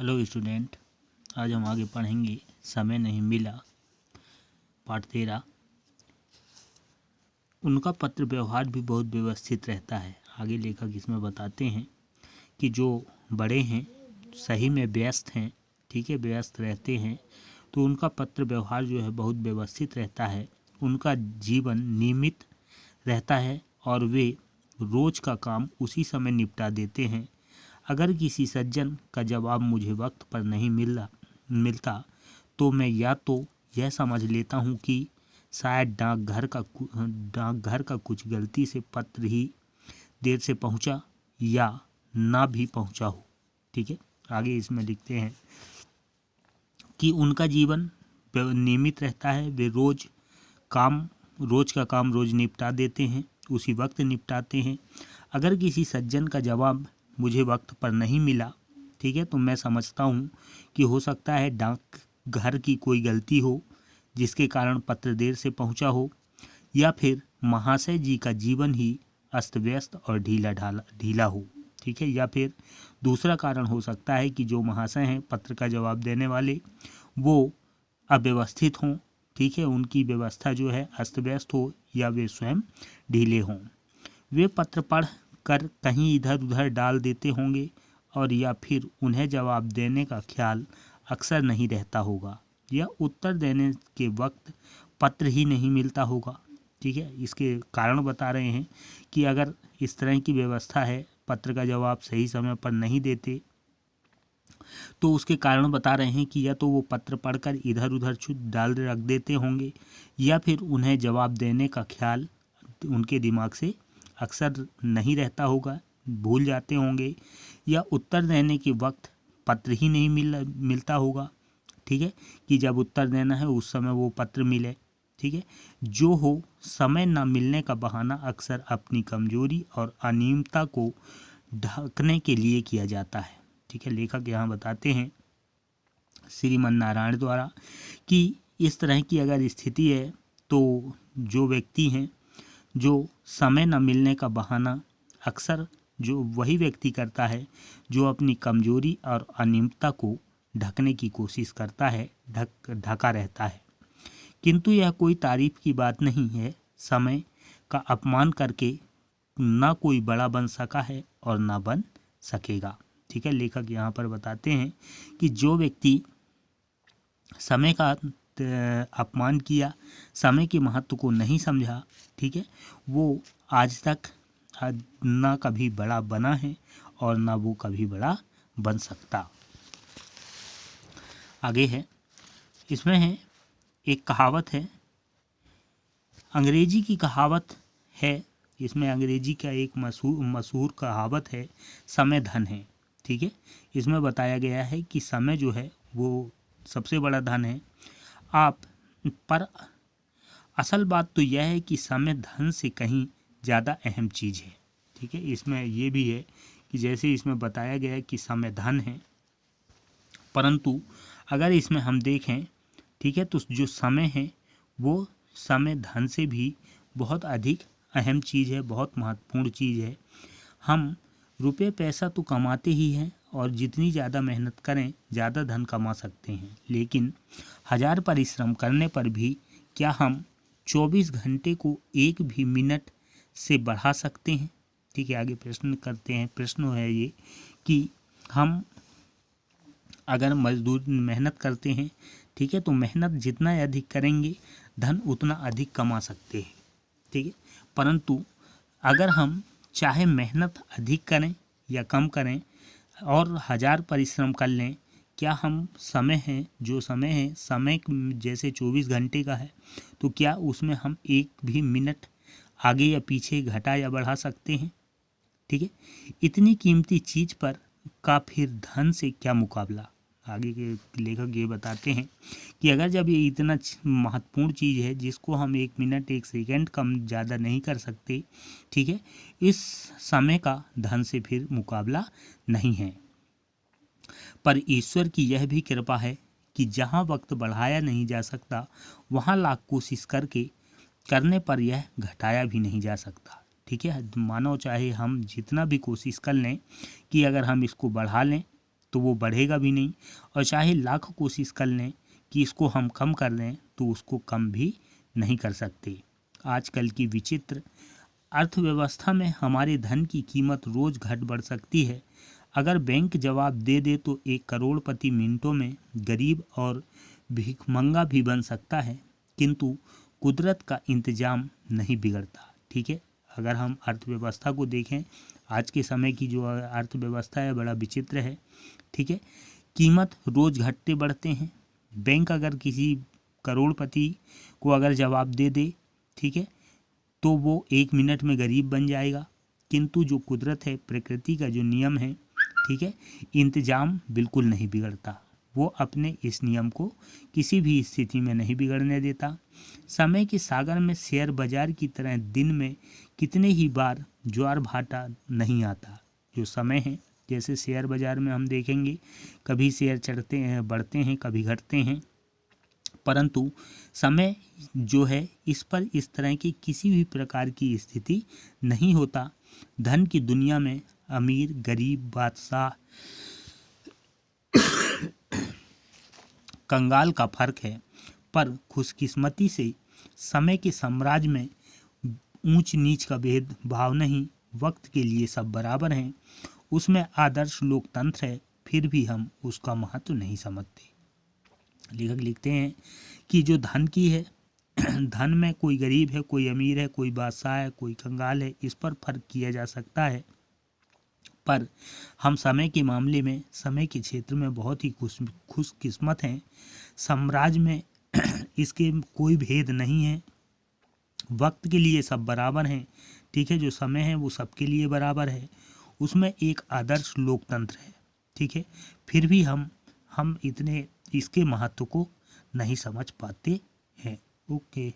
Hello student, आज हम आगे पढ़ेंगे समय नहीं मिला पाठ 13। उनका पत्र व्यवहार भी बहुत व्यवस्थित रहता है। आगे लेखक इसमें बताते हैं कि जो बड़े हैं सही में व्यस्त हैं, ठीक है, व्यस्त रहते हैं, तो उनका पत्र व्यवहार जो है बहुत व्यवस्थित रहता है। उनका जीवन नियमित रहता है और वे रोज का काम उसी समय निपटा देते हैं। अगर किसी सज्जन का जवाब मुझे वक्त पर नहीं मिलता तो मैं या तो यह समझ लेता हूँ कि शायद डाकघर का कुछ गलती से पत्र ही देर से पहुँचा या ना भी पहुँचा हो। ठीक है, आगे इसमें लिखते हैं कि उनका जीवन नियमित रहता है। वे रोज का काम रोज निपटा देते हैं, उसी वक्त निपटाते हैं। अगर किसी सज्जन का जवाब मुझे वक्त पर नहीं मिला, ठीक है, तो मैं समझता हूँ कि हो सकता है डाकघर की कोई गलती हो जिसके कारण पत्र देर से पहुँचा हो, या फिर महाशय जी का जीवन ही अस्त व्यस्त और ढीला हो। ठीक है, या फिर दूसरा कारण हो सकता है कि जो महाशय हैं पत्र का जवाब देने वाले, वो अव्यवस्थित हों। ठीक है, उनकी व्यवस्था जो है अस्त व्यस्त हो या वे स्वयं ढीले हों। वे पत्र पढ़ कर कहीं इधर उधर डाल देते होंगे और या फिर उन्हें जवाब देने का ख्याल अक्सर नहीं रहता होगा, या उत्तर देने के वक्त पत्र ही नहीं मिलता होगा। ठीक है, इसके कारण बता रहे हैं कि अगर इस तरह की व्यवस्था है, पत्र का जवाब सही समय पर नहीं देते, तो उसके कारण बता रहे हैं कि या तो वो पत्र पढ़कर इधर उधर डाल रख देते होंगे, या फिर उन्हें जवाब देने का ख्याल उनके दिमाग से अक्सर नहीं रहता होगा, भूल जाते होंगे, या उत्तर देने के वक्त पत्र ही नहीं मिलता होगा। ठीक है, कि जब उत्तर देना है उस समय वो पत्र मिले। ठीक है, जो हो, समय न मिलने का बहाना अक्सर अपनी कमजोरी और अनियमितता को ढकने के लिए किया जाता है। ठीक है, लेखक यहाँ बताते हैं श्रीमन नारायण द्वारा कि इस तरह की अगर स्थिति है तो जो व्यक्ति हैं, जो समय न मिलने का बहाना अक्सर जो वही व्यक्ति करता है जो अपनी कमजोरी और अनियमितता को ढकने की कोशिश करता है, ढका रहता है। किंतु यह कोई तारीफ की बात नहीं है। समय का अपमान करके ना कोई बड़ा बन सका है और ना बन सकेगा। ठीक है, लेखक यहाँ पर बताते हैं कि जो व्यक्ति समय का अपमान किया, समय के महत्व को नहीं समझा, ठीक है, वो आज तक ना कभी बड़ा बना है और ना वो कभी बड़ा बन सकता। आगे है, इसमें है एक कहावत है, अंग्रेजी की कहावत है। इसमें अंग्रेजी का एक मशहूर कहावत है, समय धन है। ठीक है, इसमें बताया गया है कि समय जो है वो सबसे बड़ा धन है। पर असल बात तो यह है कि समय धन से कहीं ज़्यादा अहम चीज़ है। ठीक है, इसमें ये भी है कि जैसे इसमें बताया गया है कि समय धन है, परंतु अगर इसमें हम देखें, ठीक है, तो जो समय है वो समय धन से भी बहुत अधिक अहम चीज़ है, बहुत महत्वपूर्ण चीज़ है। हम रुपये पैसा तो कमाते ही हैं और जितनी ज़्यादा मेहनत करें ज़्यादा धन कमा सकते हैं, लेकिन 1000 परिश्रम करने पर भी क्या हम 24 घंटे को एक भी मिनट से बढ़ा सकते हैं? ठीक है, आगे प्रश्न करते हैं। प्रश्न है ये कि हम अगर मजदूर मेहनत करते हैं, ठीक है, तो मेहनत जितना अधिक करेंगे धन उतना अधिक कमा सकते हैं। ठीक है, परंतु अगर हम चाहे मेहनत अधिक करें या कम करें और 1000 परिश्रम कर लें, क्या हम समय है, जो समय है, समय जैसे 24 घंटे का है, तो क्या उसमें हम एक भी मिनट आगे या पीछे घटा या बढ़ा सकते हैं? ठीक है, इतनी कीमती चीज़ पर का फिर धन से क्या मुकाबला। आगे के लेखक ये बताते हैं कि अगर जब ये इतना महत्वपूर्ण चीज़ है जिसको हम एक मिनट एक सेकंड कम ज़्यादा नहीं कर सकते, ठीक है, इस समय का धन से फिर मुकाबला नहीं है। पर ईश्वर की यह भी कृपा है कि जहाँ वक्त बढ़ाया नहीं जा सकता वहाँ लाख कोशिश करने पर यह घटाया भी नहीं जा सकता। ठीक है, मानो चाहे हम जितना भी कोशिश कर लें कि अगर हम इसको बढ़ा लें, तो वो बढ़ेगा भी नहीं, और चाहे लाख कोशिश कर लें कि इसको हम कम कर दें तो उसको कम भी नहीं कर सकते। आजकल की विचित्र अर्थव्यवस्था में हमारे धन की कीमत रोज घट बढ़ सकती है। अगर बैंक जवाब दे दे तो एक करोड़पति मिनटों में गरीब और भिखमंगा भी बन सकता है, किंतु कुदरत का इंतजाम नहीं बिगड़ता। ठीक है, अगर हम अर्थव्यवस्था को देखें, आज के समय की जो अर्थव्यवस्था है बड़ा विचित्र है। ठीक है, कीमत रोज घटते बढ़ते हैं। बैंक अगर किसी करोड़पति को अगर जवाब दे दे, ठीक है, तो वो 1 मिनट में गरीब बन जाएगा, किंतु जो कुदरत है, प्रकृति का जो नियम है, ठीक है, इंतजाम बिल्कुल नहीं बिगड़ता। वो अपने इस नियम को किसी भी स्थिति में नहीं बिगड़ने देता। समय के सागर में शेयर बाजार की तरह दिन में कितने ही बार ज्वार भाटा नहीं आता। जो समय है, जैसे शेयर बाजार में हम देखेंगे कभी शेयर चढ़ते हैं, बढ़ते हैं, कभी घटते हैं, परंतु समय जो है इस पर इस तरह की किसी भी प्रकार की स्थिति नहीं होता। धन की दुनिया में अमीर गरीब बादशाह कंगाल का फर्क है, पर खुशकिस्मती से समय के साम्राज्य में ऊंच नीच का भेदभाव नहीं। वक्त के लिए सब बराबर हैं। उसमें आदर्श लोकतंत्र है, फिर भी हम उसका महत्व नहीं समझते। लेखक लिखते हैं कि जो धन की है, धन में कोई गरीब है, कोई अमीर है, कोई बादशाह है, कोई कंगाल है, इस पर फर्क किया जा सकता है, पर हम समय के मामले में, समय के क्षेत्र में बहुत ही खुशकिस्मत हैं। साम्राज्य में इसके कोई भेद नहीं है। वक्त के लिए सब बराबर हैं। ठीक है, जो समय है वो सबके लिए बराबर है। उसमें एक आदर्श लोकतंत्र है। ठीक है, फिर भी हम इतने इसके महत्व को नहीं समझ पाते हैं। ओके।